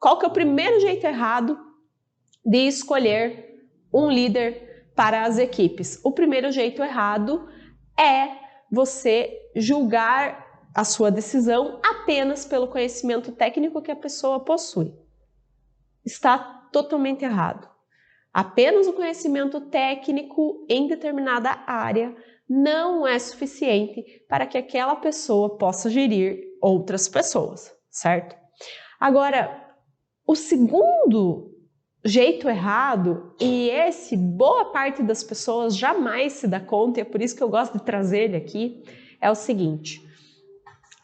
Qual que é o primeiro jeito errado de escolher um líder para as equipes? O primeiro jeito errado é você julgar a sua decisão apenas pelo conhecimento técnico que a pessoa possui. Está totalmente errado. Apenas o conhecimento técnico em determinada área não é suficiente para que aquela pessoa possa gerir outras pessoas, certo? Agora, o segundo jeito errado, e esse boa parte das pessoas jamais se dá conta, e é por isso que eu gosto de trazer ele aqui, é o seguinte: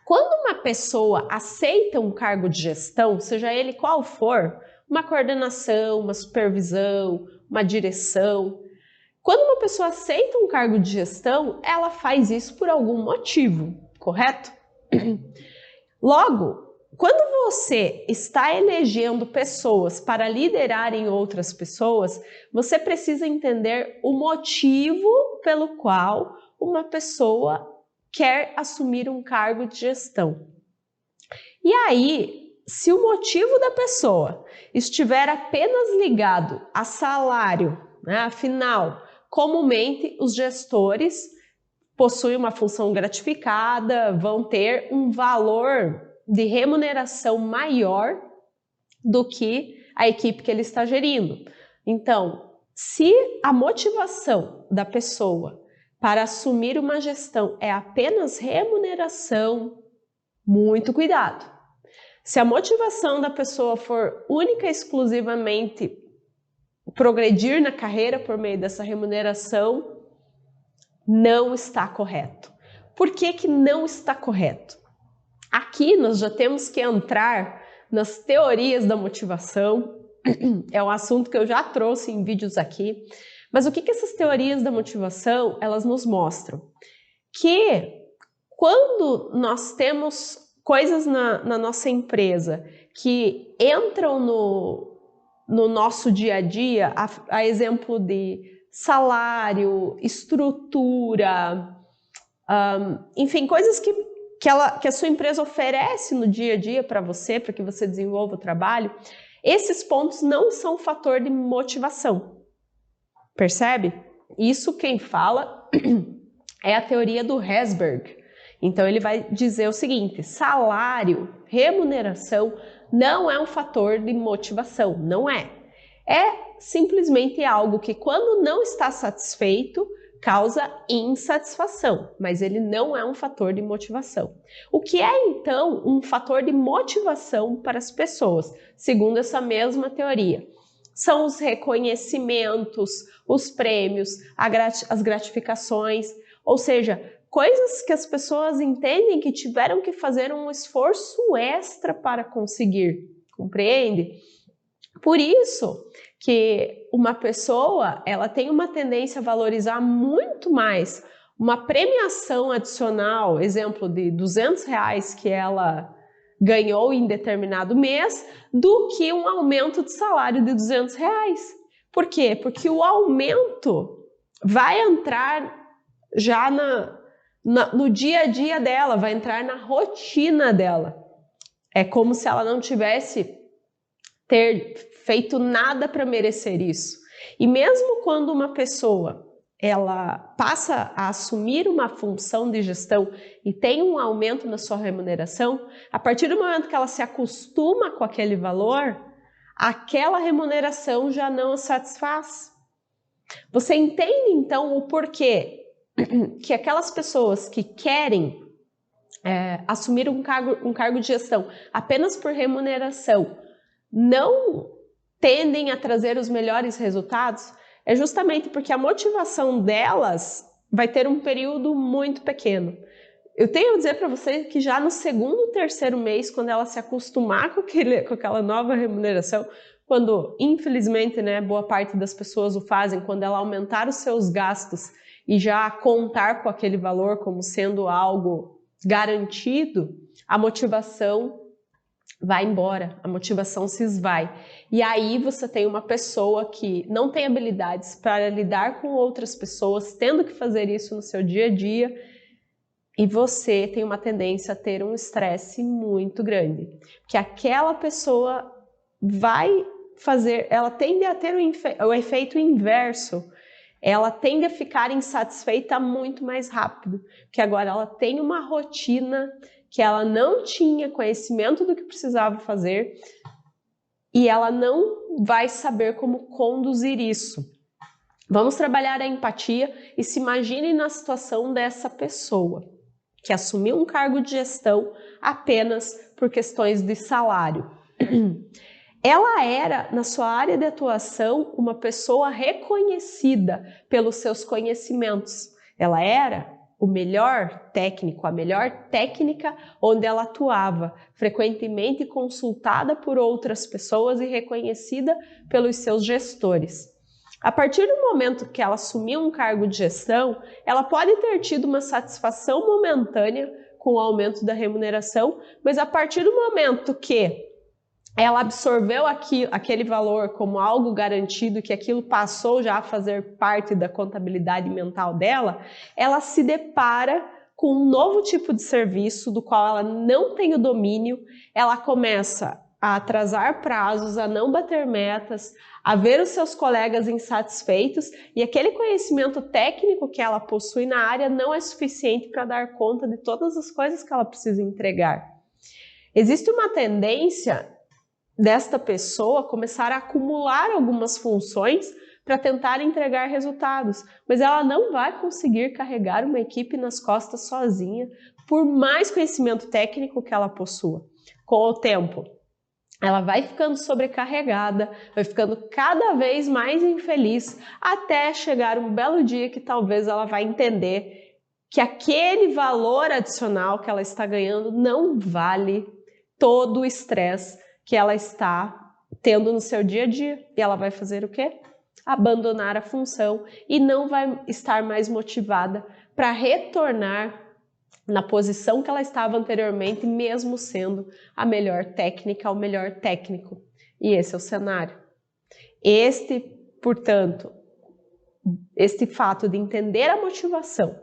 quando uma pessoa aceita um cargo de gestão, seja ele qual for, uma coordenação, uma supervisão, uma direção, quando uma pessoa aceita um cargo de gestão, ela faz isso por algum motivo, correto? Logo, quando você está elegendo pessoas para liderarem outras pessoas, você precisa entender o motivo pelo qual uma pessoa quer assumir um cargo de gestão. E aí, se o motivo da pessoa estiver apenas ligado a salário, né, afinal, comumente os gestores possuem uma função gratificada, vão ter um valor de remuneração maior do que a equipe que ele está gerindo. Então, se a motivação da pessoa para assumir uma gestão é apenas remuneração, muito cuidado. Se a motivação da pessoa for única e exclusivamente progredir na carreira por meio dessa remuneração, não está correto. Por que que não está correto? Aqui nós já temos que entrar nas teorias da motivação. É um assunto que eu já trouxe em vídeos aqui. Mas o que que essas teorias da motivação, elas nos mostram? Que quando nós temos coisas na nossa empresa que entram no nosso dia a dia, a exemplo de salário, estrutura, enfim, coisas que a sua empresa oferece no dia a dia para que você desenvolva o trabalho, esses pontos não são fator de motivação. Percebe? Isso quem fala é a teoria do Herzberg. Então ele vai dizer o seguinte: salário, remuneração não é um fator de motivação, não é. É simplesmente algo que quando não está satisfeito, causa insatisfação, mas ele não é um fator de motivação. O que é então um fator de motivação para as pessoas, segundo essa mesma teoria? São os reconhecimentos, os prêmios, as gratificações, ou seja, coisas que as pessoas entendem que tiveram que fazer um esforço extra para conseguir, compreende? Por isso que uma pessoa, ela tem uma tendência a valorizar muito mais uma premiação adicional, exemplo de R$200 que ela ganhou em determinado mês, do que um aumento de salário de R$200. Por quê? Porque o aumento vai entrar já no dia a dia dela, vai entrar na rotina dela. É como se ela não tivesse ter feito nada para merecer isso. E mesmo quando uma pessoa ela passa a assumir uma função de gestão e tem um aumento na sua remuneração, a partir do momento que ela se acostuma com aquele valor, aquela remuneração já não a satisfaz. Você entende então o porquê que aquelas pessoas que querem assumir um cargo de gestão apenas por remuneração não tendem a trazer os melhores resultados? É justamente porque a motivação delas vai ter um período muito pequeno. Eu tenho a dizer para você que já no segundo, terceiro mês, quando ela se acostumar com aquela nova remuneração, quando infelizmente, né, boa parte das pessoas o fazem, quando ela aumentar os seus gastos e já contar com aquele valor como sendo algo garantido, a motivação vai embora, a motivação se esvai. E aí você tem uma pessoa que não tem habilidades para lidar com outras pessoas, tendo que fazer isso no seu dia a dia, e você tem uma tendência a ter um estresse muito grande. Porque aquela pessoa ela tende a ter o efeito inverso. Ela tende a ficar insatisfeita muito mais rápido, porque agora ela tem uma rotina que ela não tinha conhecimento do que precisava fazer e ela não vai saber como conduzir isso. Vamos trabalhar a empatia e se imagine na situação dessa pessoa que assumiu um cargo de gestão apenas por questões de salário. Ela era, na sua área de atuação, uma pessoa reconhecida pelos seus conhecimentos. Ela era o melhor técnico, a melhor técnica onde ela atuava, frequentemente consultada por outras pessoas e reconhecida pelos seus gestores. A partir do momento que ela assumiu um cargo de gestão, ela pode ter tido uma satisfação momentânea com o aumento da remuneração, mas a partir do momento que ela absorveu aquele valor como algo garantido, que aquilo passou já a fazer parte da contabilidade mental dela, ela se depara com um novo tipo de serviço do qual ela não tem o domínio, ela começa a atrasar prazos, a não bater metas, a ver os seus colegas insatisfeitos e aquele conhecimento técnico que ela possui na área não é suficiente para dar conta de todas as coisas que ela precisa entregar. Existe uma tendência desta pessoa começar a acumular algumas funções para tentar entregar resultados, mas ela não vai conseguir carregar uma equipe nas costas sozinha, por mais conhecimento técnico que ela possua. Com o tempo, ela vai ficando sobrecarregada, vai ficando cada vez mais infeliz, até chegar um belo dia que talvez ela vai entender que aquele valor adicional que ela está ganhando não vale todo o estresse que ela está tendo no seu dia a dia. E ela vai fazer o quê? Abandonar a função e não vai estar mais motivada para retornar na posição que ela estava anteriormente, mesmo sendo a melhor técnica, o melhor técnico. E esse é o cenário. Portanto, este fato de entender a motivação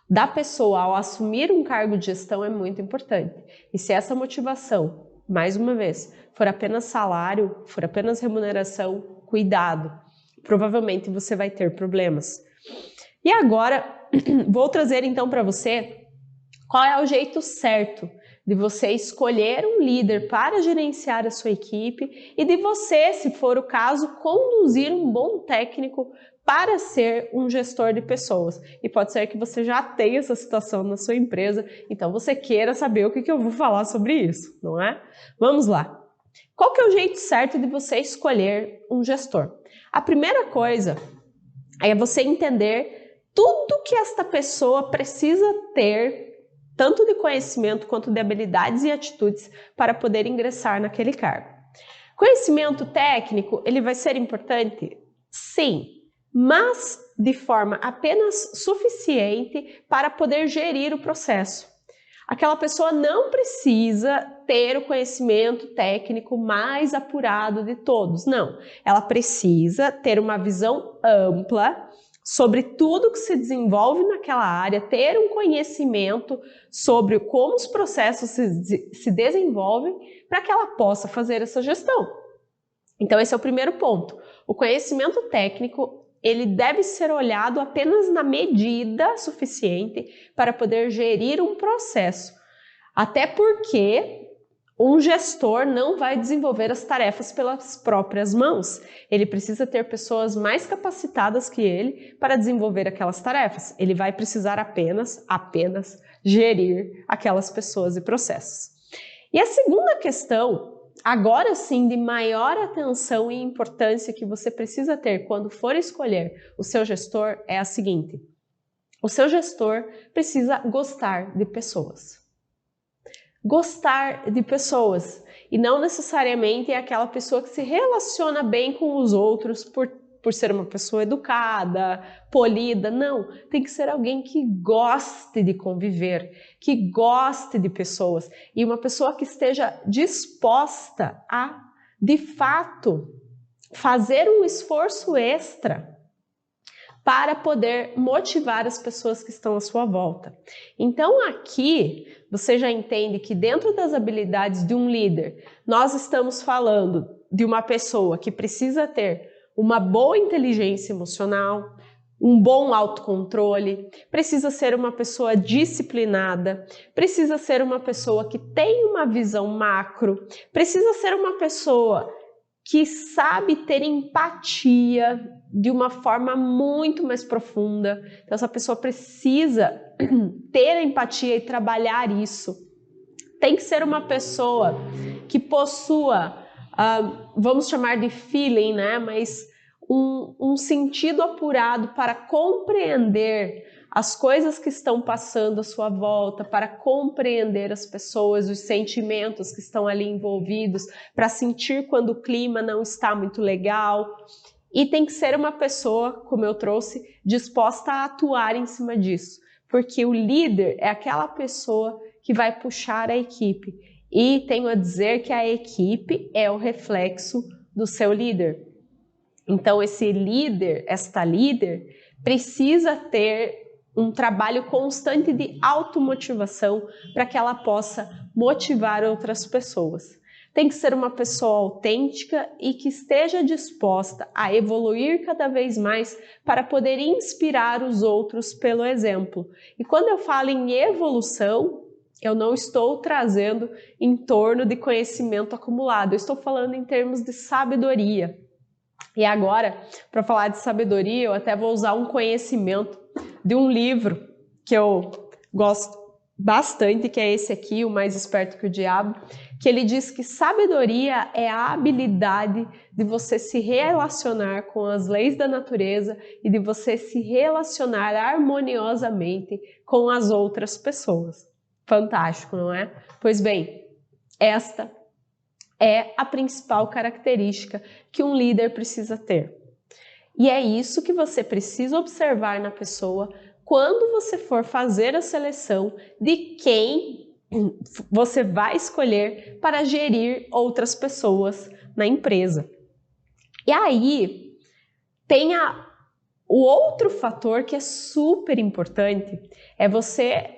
da pessoa ao assumir um cargo de gestão é muito importante. E se essa motivação, mais uma vez, for apenas salário, for apenas remuneração, cuidado. Provavelmente você vai ter problemas. E agora, vou trazer então para você qual é o jeito certo de você escolher um líder para gerenciar a sua equipe e de você, se for o caso, conduzir um bom técnico para ser um gestor de pessoas. E pode ser que você já tenha essa situação na sua empresa, então você queira saber o que eu vou falar sobre isso, não é? Vamos lá. Qual que é o jeito certo de você escolher um gestor? A primeira coisa é você entender tudo que esta pessoa precisa ter, tanto de conhecimento quanto de habilidades e atitudes para poder ingressar naquele cargo. Conhecimento técnico, ele vai ser importante? Sim, mas de forma apenas suficiente para poder gerir o processo. Aquela pessoa não precisa ter o conhecimento técnico mais apurado de todos, não. Ela precisa ter uma visão ampla sobre tudo que se desenvolve naquela área, ter um conhecimento sobre como os processos se desenvolvem para que ela possa fazer essa gestão. Então esse é o primeiro ponto. O conhecimento técnico, ele deve ser olhado apenas na medida suficiente para poder gerir um processo. Até porque um gestor não vai desenvolver as tarefas pelas próprias mãos. Ele precisa ter pessoas mais capacitadas que ele para desenvolver aquelas tarefas. Ele vai precisar apenas gerir aquelas pessoas e processos. E a segunda questão, agora sim, de maior atenção e importância que você precisa ter quando for escolher o seu gestor é a seguinte: o seu gestor precisa gostar de pessoas. Gostar de pessoas, e não necessariamente é aquela pessoa que se relaciona bem com os outros por ser uma pessoa educada, polida, não. Tem que ser alguém que goste de conviver, que goste de pessoas e uma pessoa que esteja disposta a, de fato, fazer um esforço extra para poder motivar as pessoas que estão à sua volta. Então aqui você já entende que dentro das habilidades de um líder, nós estamos falando de uma pessoa que precisa ter uma boa inteligência emocional, um bom autocontrole, precisa ser uma pessoa disciplinada, precisa ser uma pessoa que tem uma visão macro, precisa ser uma pessoa que sabe ter empatia de uma forma muito mais profunda. Então essa pessoa precisa ter empatia e trabalhar isso. Tem que ser uma pessoa que possua, vamos chamar de feeling, né? Mas um sentido apurado para compreender as coisas que estão passando à sua volta, para compreender as pessoas, os sentimentos que estão ali envolvidos, para sentir quando o clima não está muito legal. E tem que ser uma pessoa, como eu trouxe, disposta a atuar em cima disso, porque o líder é aquela pessoa que vai puxar a equipe. E tenho a dizer que a equipe é o reflexo do seu líder. Então esse líder, esta líder, precisa ter um trabalho constante de automotivação para que ela possa motivar outras pessoas. Tem que ser uma pessoa autêntica e que esteja disposta a evoluir cada vez mais para poder inspirar os outros pelo exemplo. E quando eu falo em evolução, eu não estou trazendo em torno de conhecimento acumulado, eu estou falando em termos de sabedoria. E agora, para falar de sabedoria, eu até vou usar um conhecimento de um livro que eu gosto bastante, que é esse aqui, O Mais Esperto que o Diabo, que ele diz que sabedoria é a habilidade de você se relacionar com as leis da natureza e de você se relacionar harmoniosamente com as outras pessoas. Fantástico, não é? Pois bem, esta é a principal característica que um líder precisa ter. E é isso que você precisa observar na pessoa quando você for fazer a seleção de quem você vai escolher para gerir outras pessoas na empresa. E aí tem o outro fator que é super importante, é você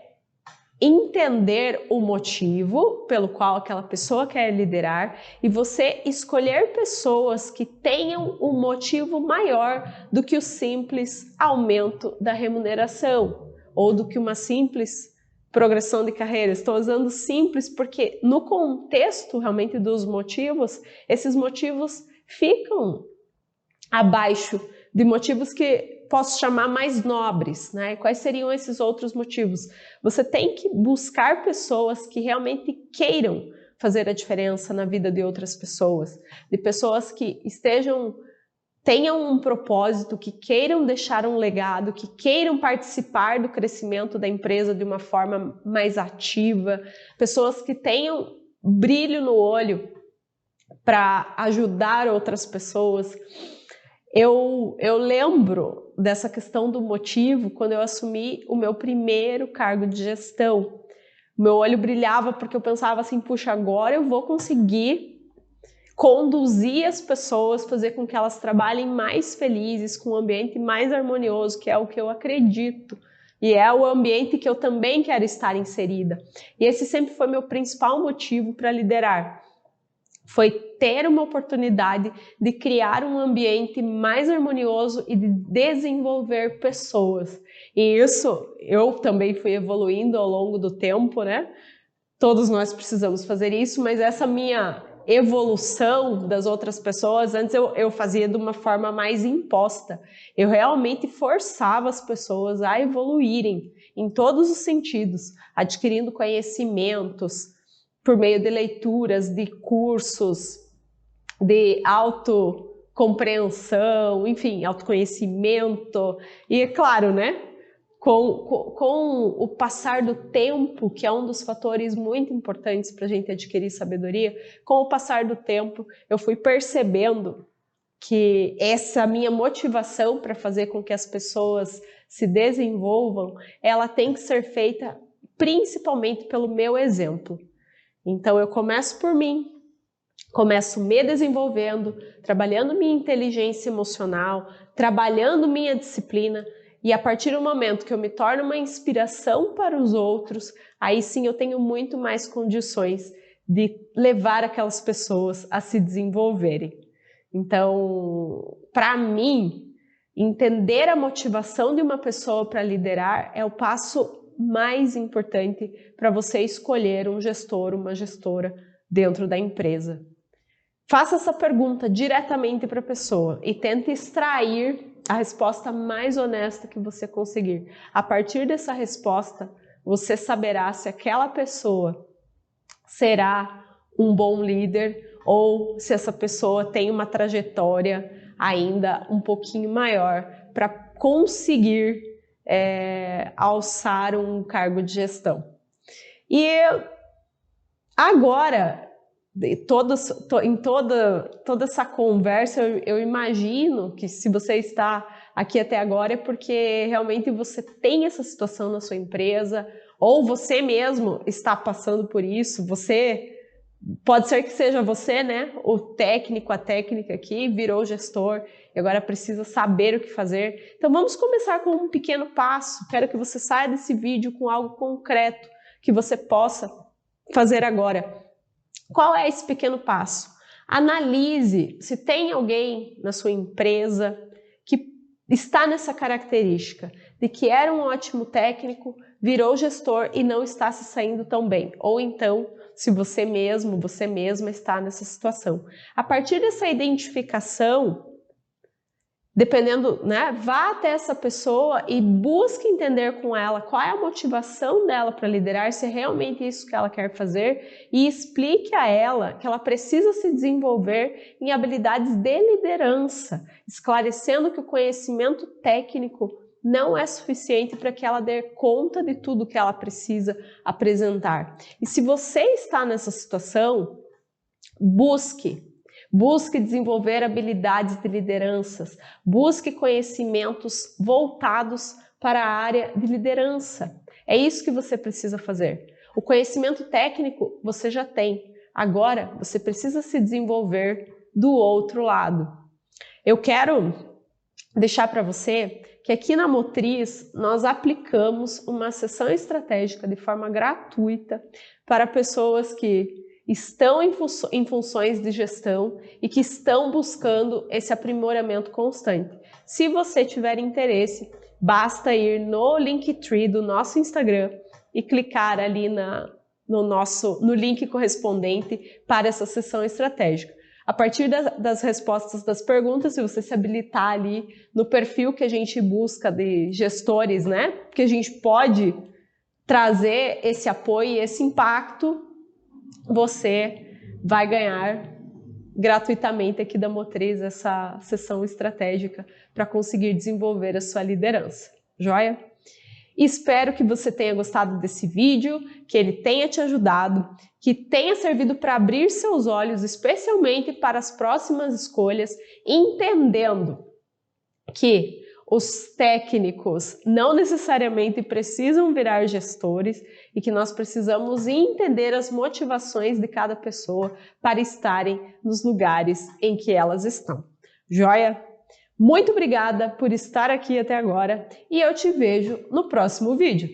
entender o motivo pelo qual aquela pessoa quer liderar e você escolher pessoas que tenham um motivo maior do que o simples aumento da remuneração ou do que uma simples progressão de carreira. Estou usando simples porque no contexto realmente dos motivos, esses motivos ficam abaixo de motivos que posso chamar mais nobres, né? Quais seriam esses outros motivos? Você tem que buscar pessoas que realmente queiram fazer a diferença na vida de outras pessoas, de pessoas que tenham um propósito, que queiram deixar um legado, que queiram participar do crescimento da empresa de uma forma mais ativa, pessoas que tenham brilho no olho para ajudar outras pessoas. Eu lembro dessa questão do motivo quando eu assumi o meu primeiro cargo de gestão. Meu olho brilhava porque eu pensava assim, puxa, agora eu vou conseguir conduzir as pessoas, fazer com que elas trabalhem mais felizes, com um ambiente mais harmonioso, que é o que eu acredito. E é o ambiente que eu também quero estar inserida. E esse sempre foi meu principal motivo para liderar. Foi ter uma oportunidade de criar um ambiente mais harmonioso e de desenvolver pessoas. E isso eu também fui evoluindo ao longo do tempo, né? Todos nós precisamos fazer isso, mas essa minha evolução das outras pessoas, antes eu fazia de uma forma mais imposta. Eu realmente forçava as pessoas a evoluírem em todos os sentidos, adquirindo conhecimentos, por meio de leituras, de cursos, de autocompreensão, enfim, autoconhecimento. E é claro, né? Com o passar do tempo, que é um dos fatores muito importantes para a gente adquirir sabedoria, com o passar do tempo eu fui percebendo que essa minha motivação para fazer com que as pessoas se desenvolvam, ela tem que ser feita principalmente pelo meu exemplo. Então eu começo por mim, começo me desenvolvendo, trabalhando minha inteligência emocional, trabalhando minha disciplina, e a partir do momento que eu me torno uma inspiração para os outros, aí sim eu tenho muito mais condições de levar aquelas pessoas a se desenvolverem. Então, para mim, entender a motivação de uma pessoa para liderar é o passo mais importante para você escolher um gestor, uma gestora dentro da empresa. Faça essa pergunta diretamente para a pessoa e tente extrair a resposta mais honesta que você conseguir. A partir dessa resposta, você saberá se aquela pessoa será um bom líder ou se essa pessoa tem uma trajetória ainda um pouquinho maior para conseguir alçar um cargo de gestão. E agora, em toda essa conversa, eu imagino que se você está aqui até agora é porque realmente você tem essa situação na sua empresa, ou você mesmo está passando por isso. Pode ser que seja você, né, o técnico, a técnica aqui, virou gestor e agora precisa saber o que fazer. Então vamos começar com um pequeno passo. Quero que você saia desse vídeo com algo concreto que você possa fazer agora. Qual é esse pequeno passo? Analise se tem alguém na sua empresa que está nessa característica de que era um ótimo técnico, virou gestor e não está se saindo tão bem. Ou então, se você mesmo, você mesma está nessa situação. A partir dessa identificação, dependendo, né, vá até essa pessoa e busque entender com ela qual é a motivação dela para liderar, se é realmente isso que ela quer fazer, e explique a ela que ela precisa se desenvolver em habilidades de liderança, esclarecendo que o conhecimento técnico não é suficiente para que ela dê conta de tudo que ela precisa apresentar. E se você está nessa situação, busque desenvolver habilidades de lideranças, busque conhecimentos voltados para a área de liderança. É isso que você precisa fazer. O conhecimento técnico você já tem, agora você precisa se desenvolver do outro lado. Eu quero deixar para você que aqui na Motriz nós aplicamos uma sessão estratégica de forma gratuita para pessoas que estão em funções de gestão e que estão buscando esse aprimoramento constante. Se você tiver interesse, basta ir no Linktree do nosso Instagram e clicar ali no link correspondente para essa sessão estratégica. A partir das respostas das perguntas, se você se habilitar ali no perfil que a gente busca de gestores, né? Que a gente pode trazer esse apoio e esse impacto, você vai ganhar gratuitamente aqui da Motriz essa sessão estratégica para conseguir desenvolver a sua liderança. Joia? Espero que você tenha gostado desse vídeo, que ele tenha te ajudado, que tenha servido para abrir seus olhos, especialmente para as próximas escolhas, entendendo que os técnicos não necessariamente precisam virar gestores e que nós precisamos entender as motivações de cada pessoa para estarem nos lugares em que elas estão. Joia? Muito obrigada por estar aqui até agora e eu te vejo no próximo vídeo.